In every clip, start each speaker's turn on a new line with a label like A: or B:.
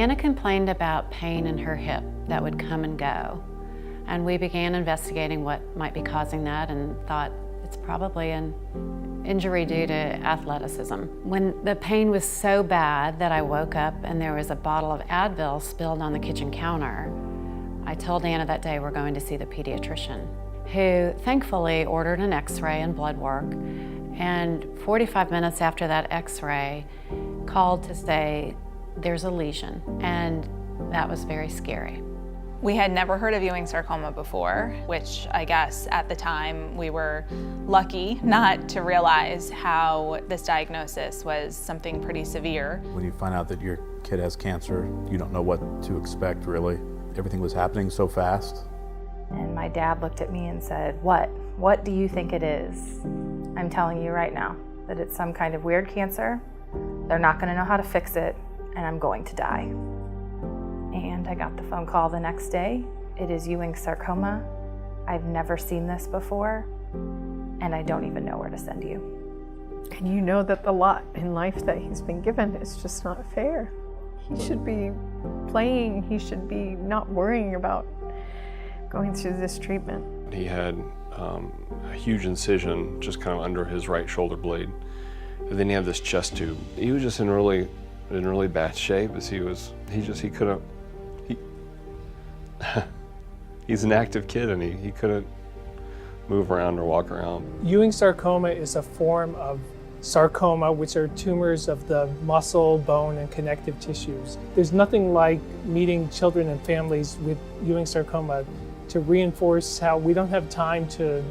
A: Anna complained about pain in her hip that would come and go. And we began investigating what might be causing that and thought it's probably an injury due to athleticism. When the pain was so bad that I woke up and there was a bottle of Advil spilled on the kitchen counter, I told Anna that day we're going to see the pediatrician, who thankfully ordered an x-ray and blood work. And 45 minutes after that x-ray, called to say there's a lesion, and that was very scary.
B: We had never heard of Ewing sarcoma before, which I guess at the time we were lucky not to realize how this diagnosis was something pretty severe.
C: When you find out that your kid has cancer, you don't know what to expect really. Everything was happening so fast.
D: And my dad looked at me and said, What do you think it is? I'm telling you right now that it's some kind of weird cancer. They're not going to know how to fix it, and I'm going to die. And I got the phone call the next day. It is Ewing sarcoma. I've never seen this before, and I don't even know where to send you.
E: And you know that the lot in life that he's been given is just not fair. He should be playing, he should be not worrying about going through this treatment.
F: He had a huge incision just kind of under his right shoulder blade. And then he had this chest tube. He was just in really bad shape as he couldn't, he's an active kid and he couldn't move around or walk around.
G: Ewing sarcoma is a form of sarcoma, which are tumors of the muscle, bone, and connective tissues. There's nothing like meeting children and families with Ewing sarcoma to reinforce how we don't have time to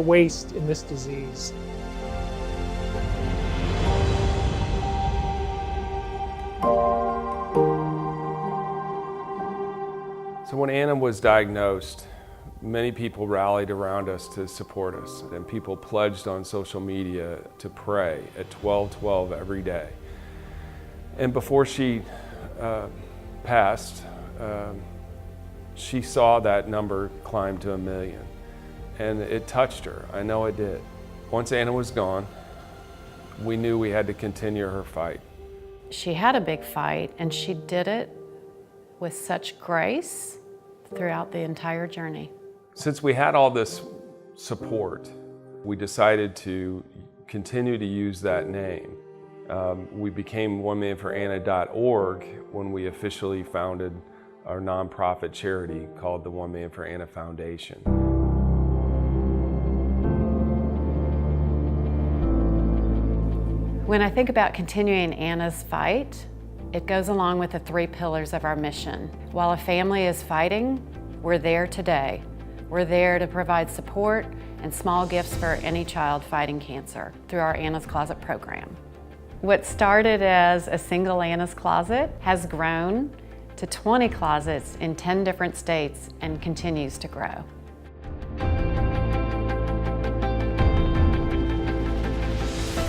G: waste in this disease.
H: So when Anna was diagnosed, many people rallied around us to support us, and people pledged on social media to pray at 12:12 every day. And before she passed, she saw that number climb to 1 million, and it touched her. I know it did. Once Anna was gone, we knew we had to continue her fight.
A: She had a big fight, and she did it with such grace throughout the entire journey.
H: Since we had all this support, we decided to continue to use that name. We became OneMillionForAnna.org when we officially founded our nonprofit charity called the 1 Million for Anna Foundation.
A: When I think about continuing Anna's fight, it goes along with the 3 pillars of our mission. While a family is fighting, we're there today. We're there to provide support and small gifts for any child fighting cancer through our Anna's Closet program. What started as a single Anna's Closet has grown to 20 closets in 10 different states and continues to grow.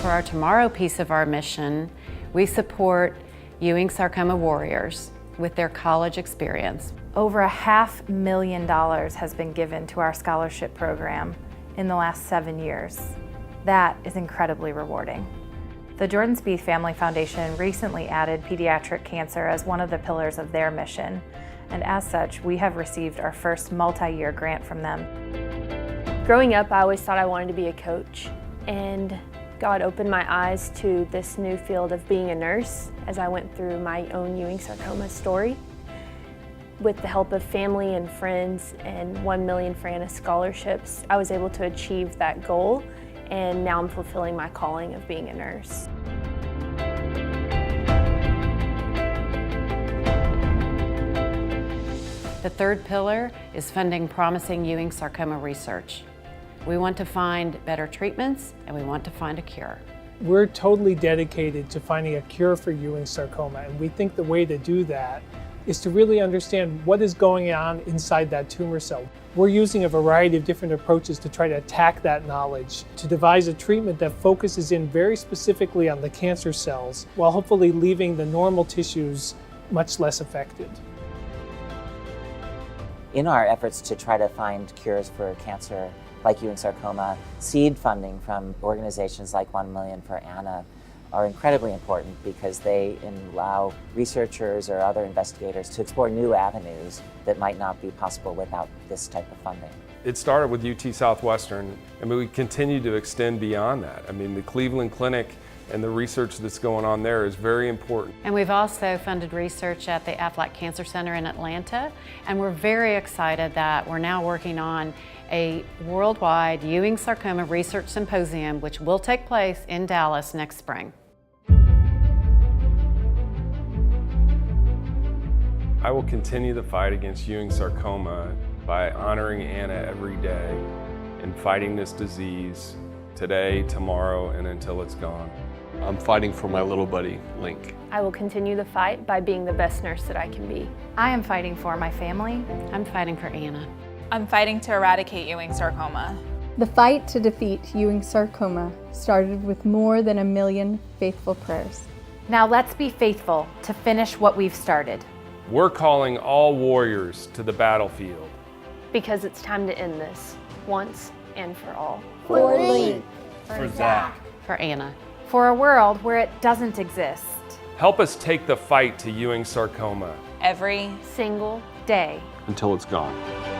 A: For our tomorrow piece of our mission, we support Ewing sarcoma warriors with their college experience.
D: Over $500,000 has been given to our scholarship program in the last 7 years. That is incredibly rewarding. The Jordan Spieth Family Foundation recently added pediatric cancer as one of the pillars of their mission, and as such, we have received our first multi-year grant from them.
I: Growing up, I always thought I wanted to be a coach, and God opened my eyes to this new field of being a nurse as I went through my own Ewing sarcoma story. With the help of family and friends and 1 Million for Anna scholarships, I was able to achieve that goal, and now I'm fulfilling my calling of being a nurse.
A: The 3rd pillar is funding promising Ewing sarcoma research. We want to find better treatments, and we want to find a cure.
G: We're totally dedicated to finding a cure for Ewing sarcoma, and we think the way to do that is to really understand what is going on inside that tumor cell. We're using a variety of different approaches to try to attack that knowledge, to devise a treatment that focuses in very specifically on the cancer cells, while hopefully leaving the normal tissues much less affected.
J: In our efforts to try to find cures for cancer like Ewing sarcoma, seed funding from organizations like 1 Million for Anna are incredibly important because they allow researchers or other investigators to explore new avenues that might not be possible without this type of funding.
H: It started with UT Southwestern, and we continue to extend beyond that. I mean, the Cleveland Clinic and the research that's going on there is very important.
A: And we've also funded research at the Aflac Cancer Center in Atlanta, and we're very excited that we're now working on a worldwide Ewing Sarcoma Research Symposium, which will take place in Dallas next spring.
H: I will continue the fight against Ewing sarcoma by honoring Anna every day and fighting this disease today, tomorrow, and until it's gone.
F: I'm fighting for my little buddy, Link.
I: I will continue the fight by being the best nurse that I can be.
D: I am fighting for my family.
A: I'm fighting for Anna.
B: I'm fighting to eradicate Ewing sarcoma.
K: The fight to defeat Ewing sarcoma started with more than 1 million faithful prayers.
D: Now let's be faithful to finish what we've started.
H: We're calling all warriors to the battlefield.
I: Because it's time to end this, once and for all.
K: For Link.
C: For Zach.
A: For Anna.
D: For a world where it doesn't exist.
H: Help us take the fight to Ewing sarcoma.
B: Every
I: Single
D: day.
F: Until it's gone.